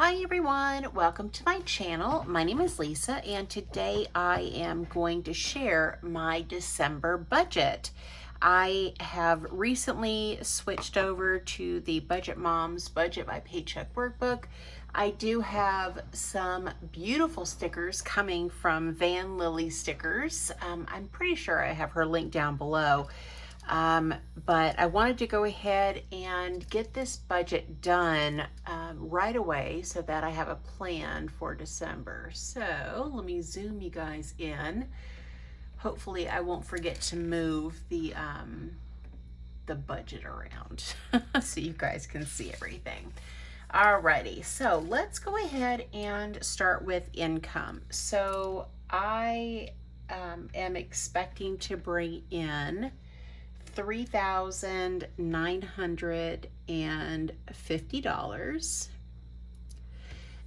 Hi everyone, welcome to my channel. My name is Lisa and today I am going to share my December budget. I have recently switched over to the Budget Moms Budget by Paycheck workbook. I do have some beautiful stickers coming from VanLilysStickers. I'm pretty sure I have her link down below. But I wanted to go ahead and get this budget done right away so that I have a plan for December. So let me zoom you guys in. Hopefully I won't forget to move the budget around so you guys can see everything. Alrighty, so let's go ahead and start with income. So I am expecting to bring in $3,950.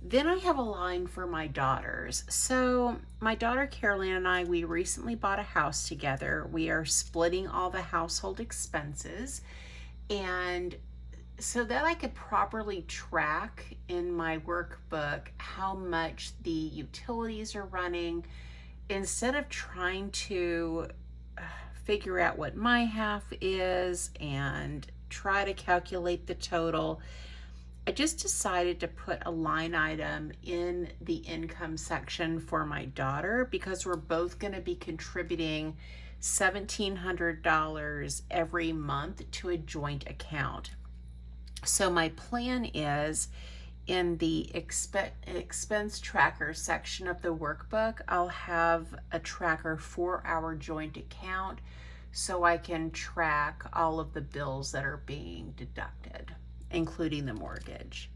Then I have a line for my daughters. So my daughter Caroline and I, we recently bought a house together. We are splitting all the household expenses, and so that I could properly track in my workbook how much the utilities are running, instead of trying to figure out what my half is and try to calculate the total, I just decided to put a line item in the income section for my daughter because we're both going to be contributing $1,700 every month to a joint account. So my plan is, in the expense tracker section of the workbook, I'll have a tracker for our joint account so I can track all of the bills that are being deducted, including the mortgage.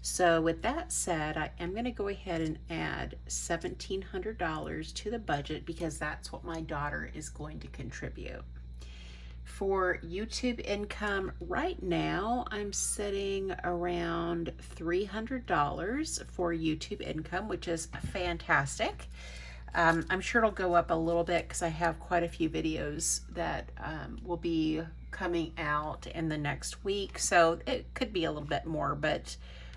So with that said, I am going to go ahead and add $1,700 to the budget because that's what my daughter is going to contribute. For YouTube income right now, I'm sitting around $300 for YouTube income, which is fantastic. I'm sure it'll go up a little bit because I have quite a few videos that will be coming out in the next week. So it could be a little bit more, but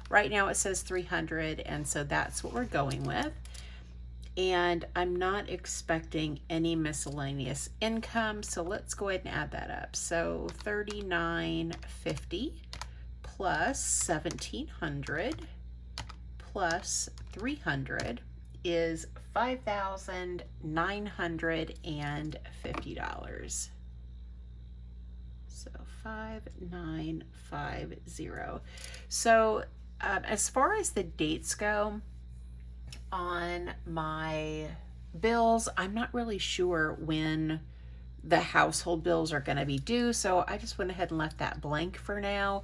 right now it says 300, and so that's what we're going with. And I'm not expecting any miscellaneous income, so let's go ahead and add that up. So $3,950 plus $1,700 plus $300 is $5,950. So 5,950. So as far as the dates go on my bills, I'm not really sure when the household bills are going to be due, so I just went ahead and left that blank for now.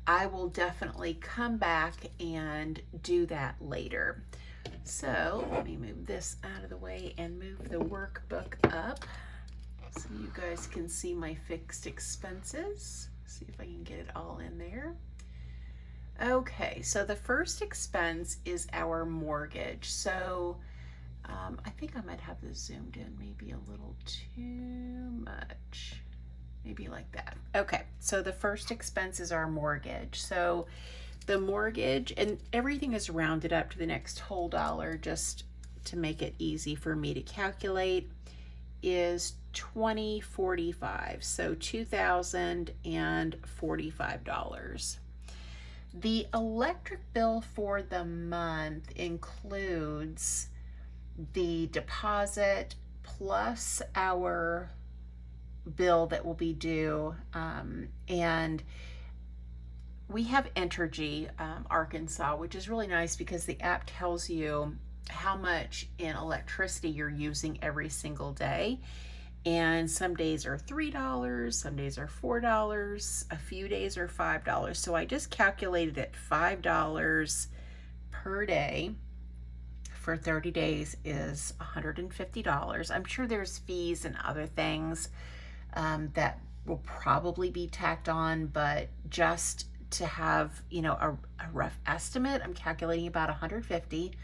I will definitely come back and do that later. So let me move this out of the way and move the workbook up so you guys can see my fixed expenses. See if I can get it all in there. Okay, so the first expense is our mortgage. So I think I might have this zoomed in maybe a little too much. Maybe like that. Okay, so the first expense is our mortgage. So the mortgage, and everything is rounded up to the next whole dollar just to make it easy for me to calculate, is $2,045. So $2,045. The electric bill for the month includes the deposit plus our bill that will be due, and we have Entergy Arkansas, which is really nice because the app tells you how much in electricity you're using every single day. And some days are $3, some days are $4, a few days are $5. So I just calculated it, $5 per day for 30 days is $150. I'm sure there's fees and other things that will probably be tacked on, but just to have, you know, a rough estimate, I'm calculating about $150.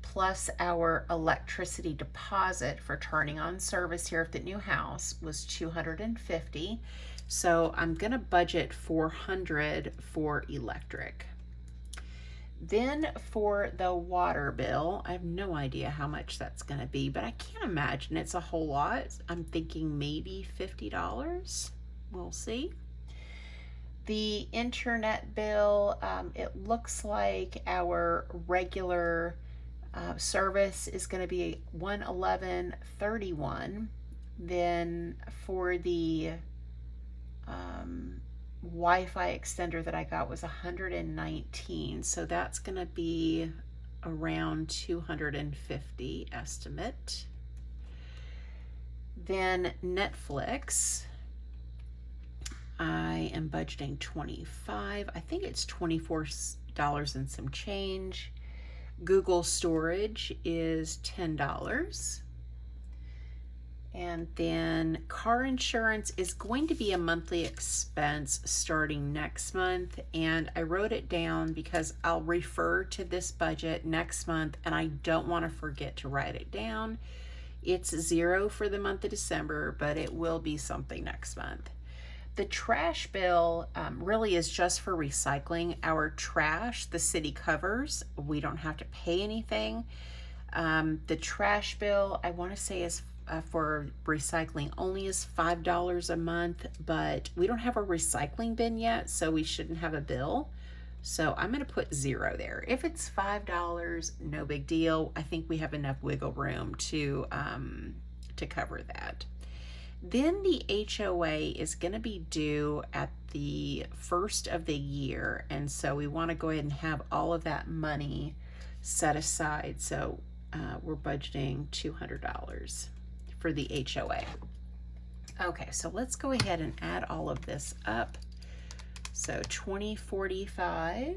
Plus our electricity deposit for turning on service here at the new house was $250. So I'm gonna budget $400 for electric. Then for the water bill, I have no idea how much that's going to be, but I can't imagine it's a whole lot. I'm thinking maybe $50. We'll see. The internet bill, it looks like our regular service is going to be $111.31. Then for the Wi-Fi extender that I got was $119, so that's going to be around $250 estimate. Then Netflix, I am budgeting $25. I think it's $24 and some change. Google storage is $10. And then car insurance is going to be a monthly expense starting next month. And I wrote it down because I'll refer to this budget next month and I don't want to forget to write it down. It's $0 for the month of December, but it will be something next month. The trash bill really is just for recycling. Our trash, the city covers. We don't have to pay anything. The trash bill, I want to say is for recycling only is $5 a month, but we don't have a recycling bin yet, so we shouldn't have a bill. So I'm going to put $0 there. If it's $5, no big deal. I think we have enough wiggle room to cover that. Then the HOA is going to be due at the first of the year, and so we want to go ahead and have all of that money set aside. So we're budgeting $200 for the HOA. Okay, so let's go ahead and add all of this up. So $20.45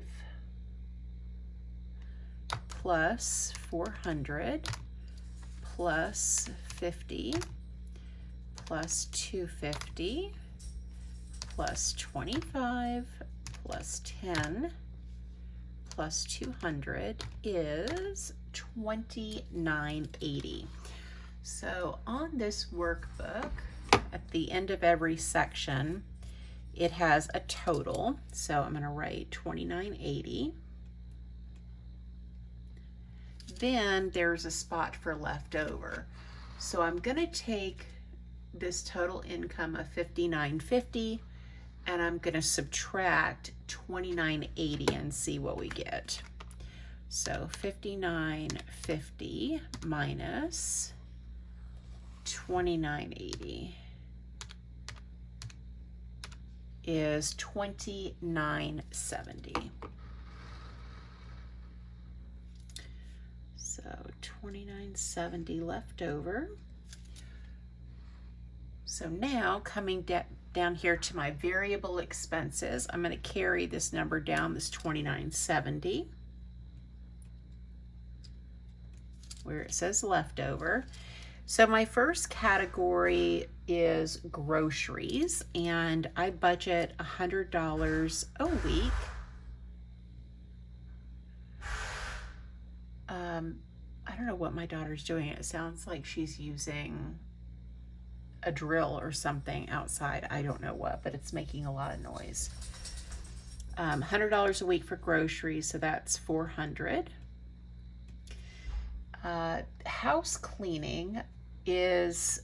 plus $400 plus $50 plus $250 plus $25 plus $10 plus $200 is $29.80. So on this workbook, at the end of every section, it has a total. So I'm going to write $29.80. Then there's a spot for leftover. So I'm going to take this total income of $59.50 and I'm going to subtract $29.80 and see what we get. So $59.50 minus $29.80 is $29.70. So $29.70 left over. So now coming down here to my variable expenses, I'm going to carry this number down, this $29.70, where it says leftover. So my first category is groceries, and I budget $100 a week. I don't know what my daughter's doing. It sounds like she's using a drill or something outside. I don't know what, but it's making a lot of noise. $100 a week for groceries, so that's $400. House cleaning has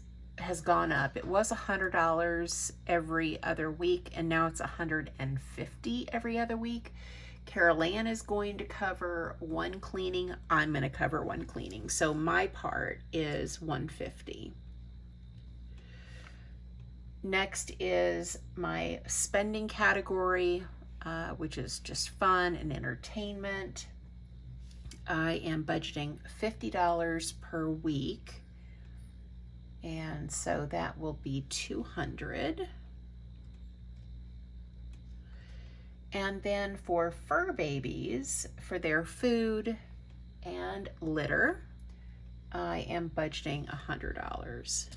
gone up. It was $100 every other week, and now it's $150 every other week. Carol Ann is going to cover one cleaning. I'm going to cover one cleaning. So my part is $150. Next is my spending category, which is just fun and entertainment. I am budgeting $50 per week, and so that will be $200. And then for fur babies, for their food and litter, I am budgeting $100.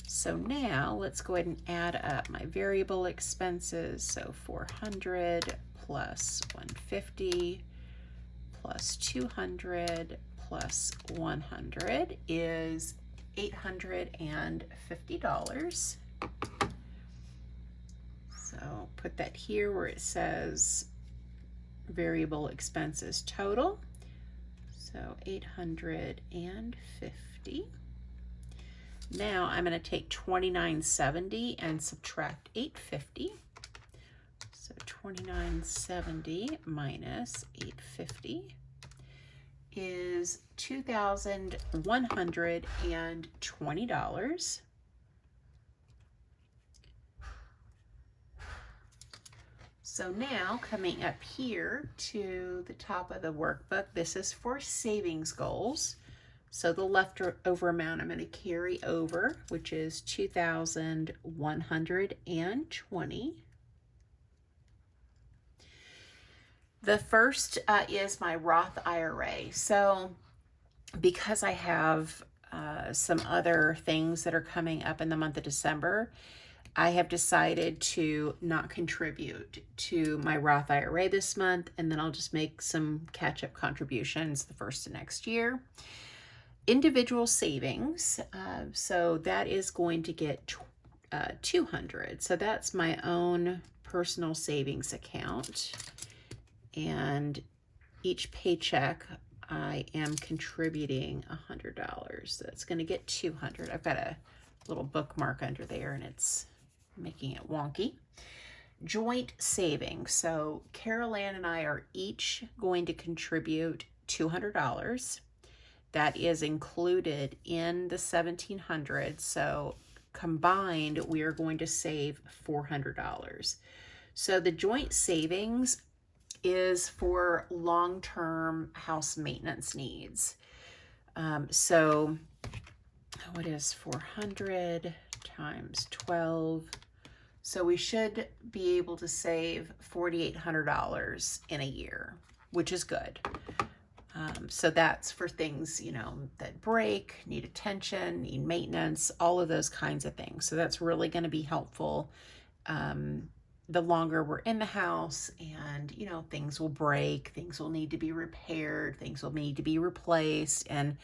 So now let's go ahead and add up my variable expenses. So 400 plus 150 plus 200 plus 100 is $850. So put that here where it says variable expenses total. So $850. Now I'm going to take $29.70 and subtract $850. So $29.70 minus $850 is $2,120. So now coming up here to the top of the workbook, this is for savings goals. So the leftover amount I'm going to carry over, which is $2,120. The first is my Roth IRA. So because I have some other things that are coming up in the month of December, I have decided to not contribute to my Roth IRA this month, and then I'll just make some catch-up contributions the first of next year. Individual savings, so that is going to get $200. So that's my own personal savings account, and each paycheck I am contributing $100. So that's going to get $200. I've got a little bookmark under there, and it's making it wonky. Joint savings. So Carol Ann and I are each going to contribute $200. That is included in the $1,700. So combined, we are going to save $400. So the joint savings is for long-term house maintenance needs. So what is 400 times 12? So we should be able to save $4,800 in a year, which is good. So that's for things, you know, that break, need attention, need maintenance, all of those kinds of things. So that's really going to be helpful. The longer we're in the house, and, you know, things will break, things will need to be repaired, things will need to be replaced, and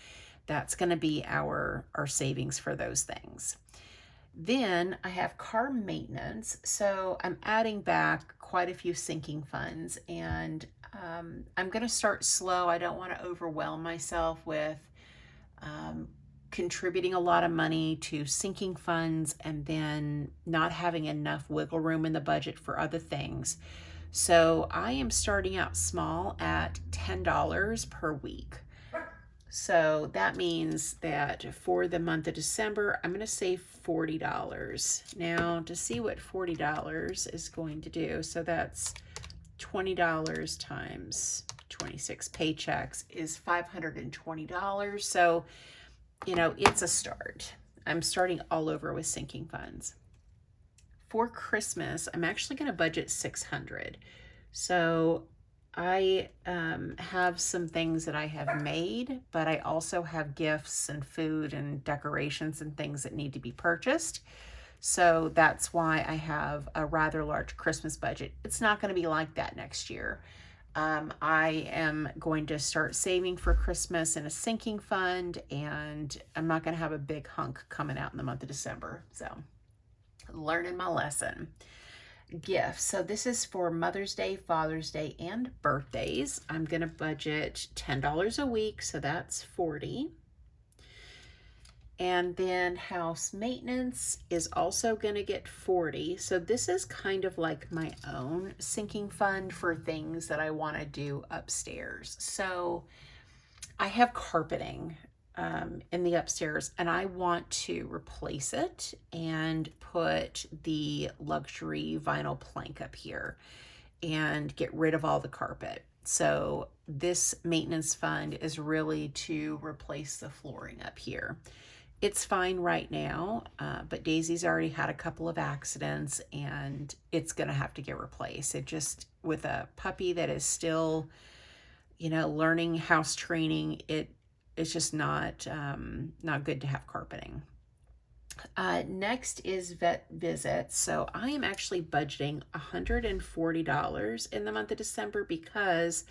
that's going to be our savings for those things. Then I have car maintenance. So I'm adding back quite a few sinking funds, and I'm going to start slow. I don't want to overwhelm myself with contributing a lot of money to sinking funds and then not having enough wiggle room in the budget for other things. So I am starting out small at $10 per week. So that means that for the month of December, I'm going to save $40. Now, to see what $40 is going to do, so that's $20 times 26 paychecks is $520. So, you know, it's a start. I'm starting all over with sinking funds. For Christmas, I'm actually going to budget $600. So I have some things that I have made, but I also have gifts and food and decorations and things that need to be purchased. So that's why I have a rather large Christmas budget. It's not going to be like that next year. I am going to start saving for Christmas in a sinking fund, and I'm not going to have a big hunk coming out in the month of December. So learning my lesson. Gifts. So this is for Mother's Day, Father's Day, and birthdays. I'm going to budget $10 a week, so that's $40. And then house maintenance is also going to get $40. So this is kind of like my own sinking fund for things that I want to do upstairs. So I have carpeting in the upstairs, and I want to replace it and put the luxury vinyl plank up here and get rid of all the carpet. So this maintenance fund is really to replace the flooring up here. It's fine right now, but Daisy's already had a couple of accidents, and it's going to have to get replaced. It just, with a puppy that is still, you know, learning house training, it's just not good to have carpeting. Next is vet visits. So I am actually budgeting $140 in the month of December because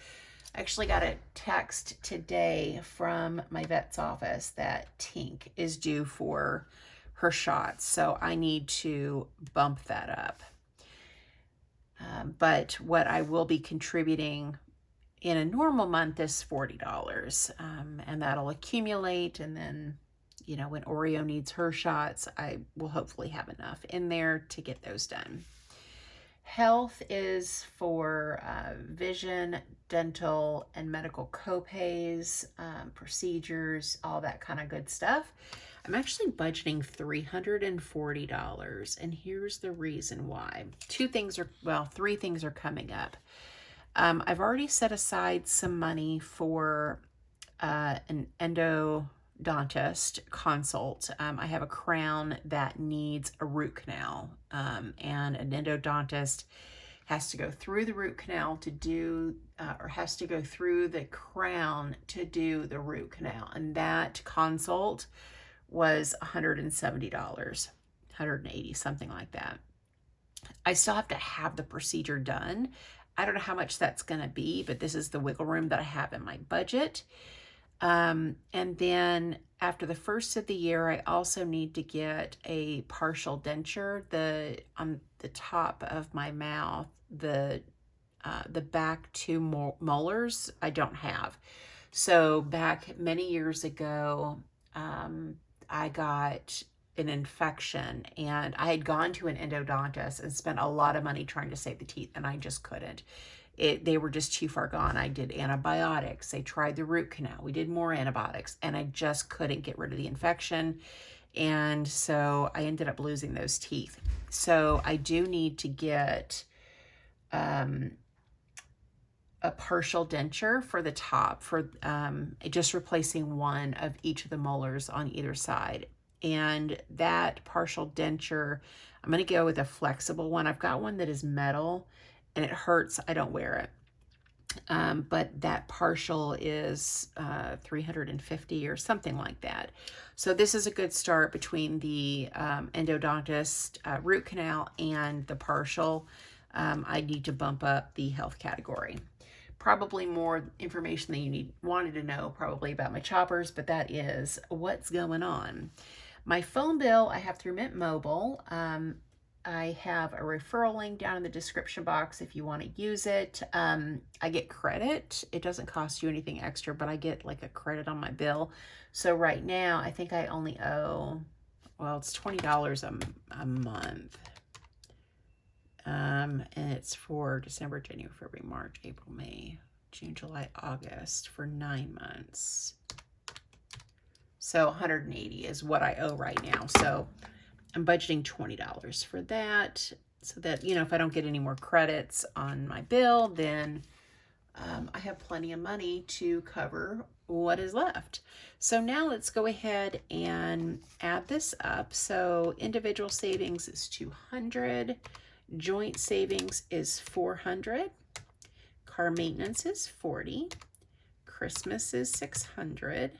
I actually got a text today from my vet's office that Tink is due for her shots. So I need to bump that up. But what I will be contributing in a normal month is $40. And that'll accumulate, and then, you know, when Oreo needs her shots, I will hopefully have enough in there to get those done. Health is for vision, dental, and medical copays, procedures, all that kind of good stuff. I'm actually budgeting $340, and here's the reason why. Three things are coming up. I've already set aside some money for an endodontist consult. I have a crown that needs a root canal, and an endodontist has to go through the root canal to do, or has to go through the crown to do the root canal. And that consult was $170, $180, something like that. I still have to have the procedure done. I don't know how much that's going to be, but this is the wiggle room that I have in my budget. And then after the first of the year, I also need to get a partial denture. On the top of my mouth, the back two molars, I don't have. So back many years ago, I got an infection, and I had gone to an endodontist and spent a lot of money trying to save the teeth, and I just couldn't. They were just too far gone. I did antibiotics. They tried the root canal. We did more antibiotics, and I just couldn't get rid of the infection. And so I ended up losing those teeth. So I do need to get a partial denture for the top, for just replacing one of each of the molars on either side. And that partial denture, I'm going to go with a flexible one. I've got one that is metal, and it hurts. I don't wear it. But that partial is $350 or something like that. So this is a good start between the endodontist root canal and the partial. I need to bump up the health category. Probably more information than you wanted to know probably about my choppers, but that is what's going on. My phone bill I have through Mint Mobile. I have a referral link down in the description box if you want to use it. I get credit. It doesn't cost you anything extra, but I get like a credit on my bill. So right now, I think I only owe, well, it's $20 a month. And it's for December, January, February, March, April, May, June, July, August for 9 months. So 180 is what I owe right now. So I'm budgeting $20 for that, so that, you know, if I don't get any more credits on my bill, then I have plenty of money to cover what is left. So now let's go ahead and add this up. So individual savings is 200, joint savings is 400, car maintenance is 40, Christmas is 600,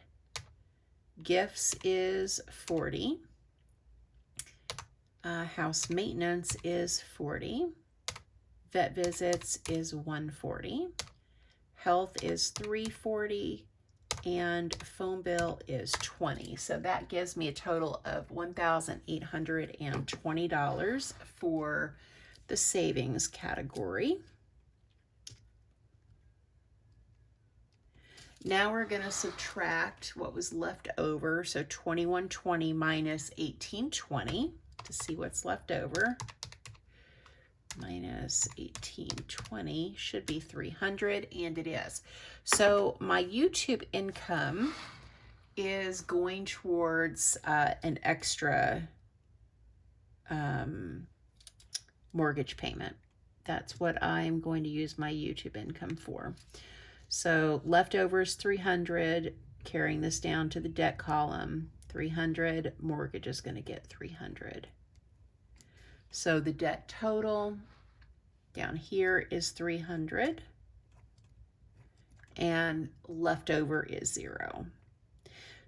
gifts is 40, house maintenance is 40, vet visits is 140, health is 340, and phone bill is 20. So that gives me a total of $1,820 for the savings category. Now we're going to subtract what was left over. So 2120 minus 1820 to see what's left over. Minus 1820 should be 300, and it is. So my YouTube income is going towards an extra mortgage payment. That's what I'm going to use my YouTube income for. So leftovers 300, carrying this down to the debt column, 300, mortgage is going to get 300. So the debt total down here is 300, and leftover is 0.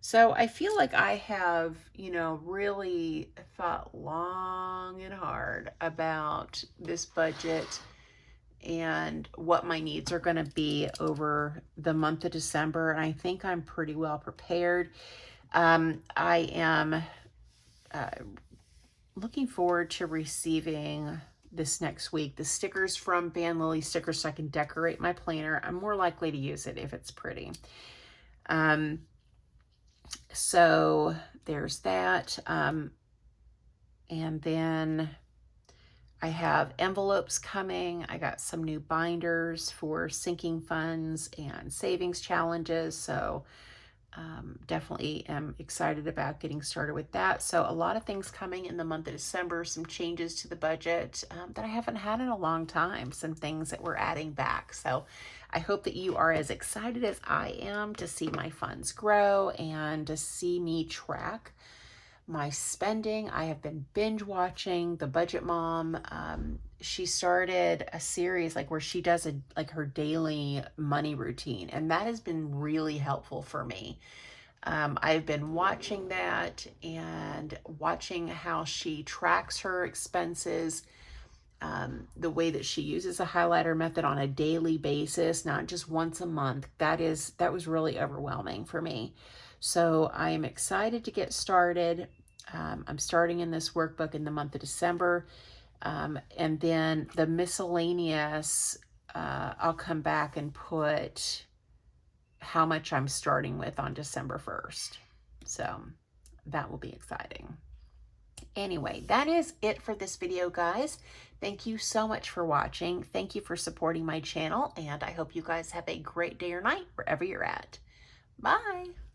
So I feel like I have, you know, really thought long and hard about this budget and what my needs are going to be over the month of December. And I think I'm pretty well prepared. I am looking forward to receiving this next week. The stickers from VanLilysStickers, so I can decorate my planner. I'm more likely to use it if it's pretty. So there's that. And then I have envelopes coming. I got some new binders for sinking funds and savings challenges. So definitely am excited about getting started with that. So a lot of things coming in the month of December, some changes to the budget that I haven't had in a long time, some things that we're adding back. So I hope that you are as excited as I am to see my funds grow and to see me track my spending. I have been binge watching The Budget Mom. She started a series like where she does her daily money routine, and that has been really helpful for me. I've been watching that and watching how she tracks her expenses, the way that she uses a highlighter method on a daily basis, not just once a month. That was really overwhelming for me. So I am excited to get started. I'm starting in this workbook in the month of December. And then the miscellaneous, I'll come back and put how much I'm starting with on December 1st. So that will be exciting. Anyway, that is it for this video, guys. Thank you so much for watching. Thank you for supporting my channel, and I hope you guys have a great day or night wherever you're at. Bye.